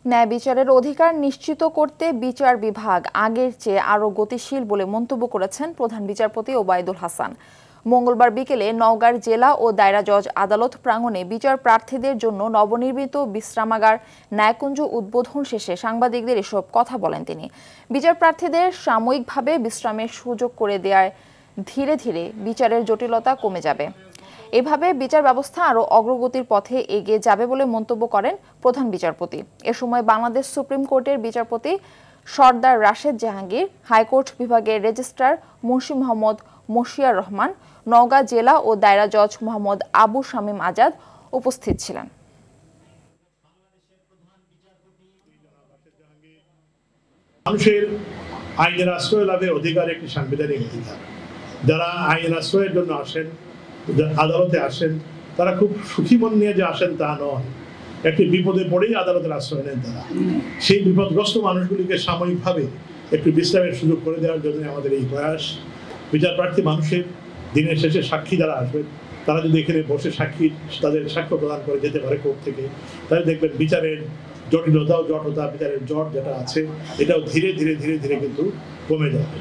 ন্যায় বিচারের অধিকার নিশ্চিত করতে বিচার বিভাগ আগের চেয়ে আরও গতিশীল বলে মন্তব্য করেছেন প্রধান বিচারপতি ওবায়দুল হাসান। মঙ্গলবার বিকেলে নওগাঁর জেলা ও দায়রা জজ আদালত প্রাঙ্গণে বিচার প্রার্থীদের জন্য নবনির্মিত বিশ্রামাগার ন্যায়কুঞ্জ উদ্বোধন শেষে সাংবাদিকদের এসব কথা বলেন তিনি। বিচার প্রার্থীদের সাময়িকভাবে বিশ্রামের সুযোগ করে দেওয়ায় ধীরে ধীরে বিচারের জটিলতা কমে যাবে। এভাবে বিচার ব্যবস্থা আরও অগ্রগতির পথে এগিয়ে যাবে বলে মন্তব্য করেন প্রধান বিচারপতি। এ সময় বাংলাদেশ সুপ্রিম কোর্টের বিচারপতি সরদার রাশেদ জাহাঙ্গীর, হাইকোর্ট বিভাগের রেজিস্ট্রার মুন্সি মোহাম্মদ মশিয়ার রহমান, নওগাঁ জেলা ও দায়রা জজ মোহাম্মদ আবু শামীম আজাদ উপস্থিত ছিলেন। মানুষের আইনের আশ্রয় লাভের অধিকার একটি সাংবিধানিক অধিকার। যারা আইনের আশ্রয়ের জন্য আসেন, আদালতে আসেন, তারা খুব সুখী মন নিয়ে যে আসেন তা নয়। একটি বিপদে পড়েই আদালতের আশ্রয় নেন তারা। সেই বিপদগ্রস্ত মানুষগুলিকে সাময়িকভাবে একটু বিশ্রামের সুযোগ করে দেওয়ার জন্য আমাদের এই প্রয়াস। বিচার প্রার্থী মানুষের দিনের শেষে সাক্ষী যারা আসবেন, তারা যদি এখানে বসে তাদের সাক্ষ্য প্রদান করে যেতে পারে কোর্ট থেকে, তাহলে দেখবেন বিচারের জটিলতা ও জটতা, বিচারের জট যেটা আছে, এটাও ধীরে ধীরে ধীরে ধীরে কিন্তু কমে যাবে।